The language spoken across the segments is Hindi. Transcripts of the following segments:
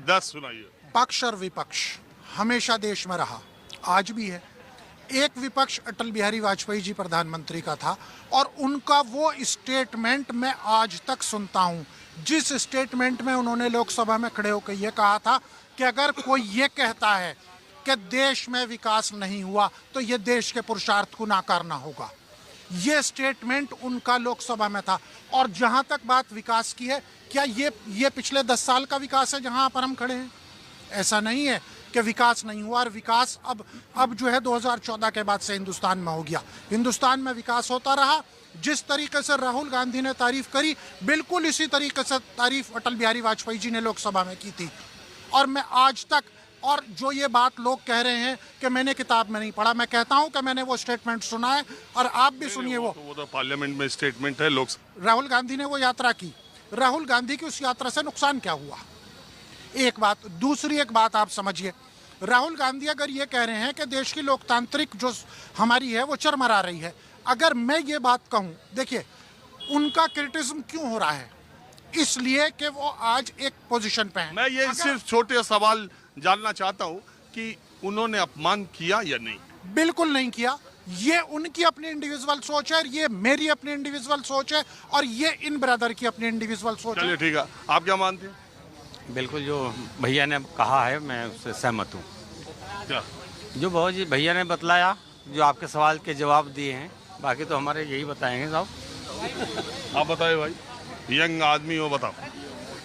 10 सुनाइए। पक्ष और विपक्ष हमेशा देश में रहा, आज भी है। एक विपक्ष अटल बिहारी वाजपेयी जी प्रधानमंत्री का था और उनका वो स्टेटमेंट मैं आज तक सुनता हूँ, जिस स्टेटमेंट में उन्होंने लोकसभा में खड़े होकर ये कहा था कि अगर कोई ये कहता है कि देश में विकास नहीं हुआ तो ये देश के पुरुषार्थ को नाकारना होगा। ये स्टेटमेंट उनका लोकसभा में था। और जहाँ तक बात विकास की है, क्या ये पिछले 10 साल का विकास है जहाँ पर हम खड़े हैं? ऐसा नहीं है कि विकास नहीं हुआ। और विकास अब जो है 2014 के बाद से हिंदुस्तान में हो गया। हिंदुस्तान में विकास होता रहा। जिस तरीके से राहुल गांधी ने तारीफ करी, बिल्कुल इसी तरीके से तारीफ अटल बिहारी वाजपेयी जी ने लोकसभा में की थी। और मैं आज तक, और जो ये बात लोग कह रहे हैं कि मैंने किताब में नहीं पढ़ा, मैं कहता हूं कि मैंने वो स्टेटमेंट सुना है और आप भी सुनिए। वो तो पार्लियामेंट में स्टेटमेंट है। लोग राहुल गांधी ने वो यात्रा की। राहुल गांधी की उस यात्रा से नुकसान क्या हुआ? एक बात। दूसरी एक बात आप समझिए, राहुल गांधी अगर ये कह रहे हैं कि देश की लोकतांत्रिक जो हमारी है वो चरमरा रही है, अगर मैं ये बात कहूं, देखिए उनका क्रिटिसिज्म क्यों हो रहा है? इसलिए कि वो आज एक पोजीशन पे हैं। मैं ये सिर्फ छोटे सवाल जानना चाहता हूं कि उन्होंने अपमान किया या नहीं। बिल्कुल नहीं किया। ये उनकी अपनी इंडिविजुअल सोच है, ये मेरी अपनी इंडिविजुअल सोच है और ये इन ब्रदर की अपनी इंडिविजुअल सोच है। चलिए ठीक है, आप क्या मानते हैं? बिल्कुल जो भैया ने कहा है मैं उससे सहमत हूँ। क्या जो बहुत जी भैया ने बतलाया, जो आपके सवाल के जवाब दिए हैं, बाकी तो हमारे यही बताएंगे साहब। आप बताए भाई, यंग आदमी हो, बताओ।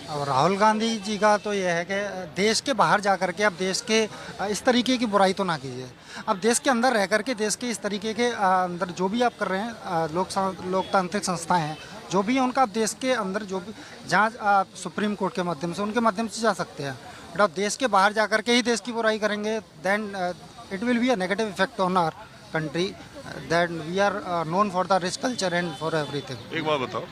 अब राहुल गांधी जी का तो ये है कि देश के बाहर जा कर के अब देश के इस तरीके की बुराई तो ना कीजिए। अब देश के अंदर रह कर के देश के इस तरीके के अंदर जो भी आप कर रहे हैं, लोकतांत्रिक संस्थाएं हैं जो भी हैं, उनका आप देश के अंदर जो भी जहाँ सुप्रीम कोर्ट के माध्यम से, उनके माध्यम से जा सकते हैं। बट अब देश के बाहर जा कर के ही देश की बुराई करेंगे, then it will be a negative effect on our country, that we are known for the rich culture and for everything. एक बात बताओ,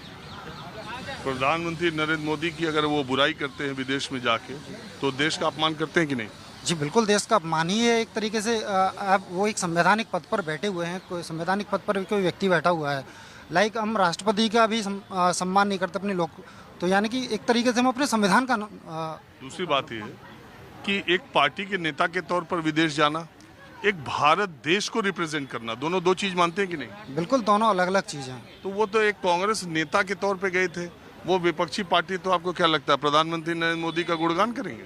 प्रधानमंत्री नरेंद्र मोदी की अगर वो बुराई करते हैं विदेश में जाके, तो देश का अपमान करते हैं कि नहीं? जी बिल्कुल, देश का अपमान ही है एक तरीके से। अब वो एक संवैधानिक पद पर बैठे हुए हैं, कोई संवैधानिक पद पर कोई व्यक्ति बैठा हुआ है, लाइक हम राष्ट्रपति का भी सम्मान नहीं करते अपने लोग, तो यानी कि एक तरीके से हम अपने संविधान का दूसरी बात ये है कि एक पार्टी के नेता के तौर पर विदेश जाना, एक भारत देश को रिप्रेजेंट करना, दोनों दो चीज मानते हैं कि नहीं? बिल्कुल, दोनों अलग अलग चीज़ें हैं। तो वो तो एक कांग्रेस नेता के तौर पे गए थे, वो विपक्षी पार्टी, तो आपको क्या लगता है प्रधानमंत्री नरेंद्र मोदी का गुणगान करेंगे?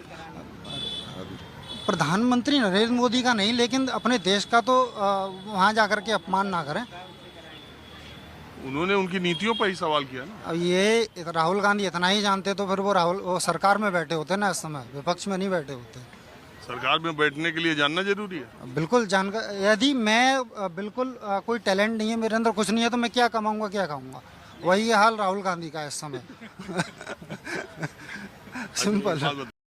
प्रधानमंत्री नरेंद्र मोदी का नहीं, लेकिन अपने देश का तो वहाँ जाकर के अपमान ना करें। उन्होंने उनकी नीतियों पर ही सवाल किया ना। अब ये राहुल गांधी इतना ही जानते तो फिर वो सरकार में बैठे होते ना, इस समय विपक्ष में नहीं बैठे होते। सरकार में बैठने के लिए जानना जरूरी है। बिल्कुल जानकर, यदि मैं बिल्कुल कोई टैलेंट नहीं है मेरे अंदर, कुछ नहीं है, तो मैं क्या कमाऊंगा, क्या खाऊंगा? वही हाल राहुल गांधी का है इस समय। सिंपल।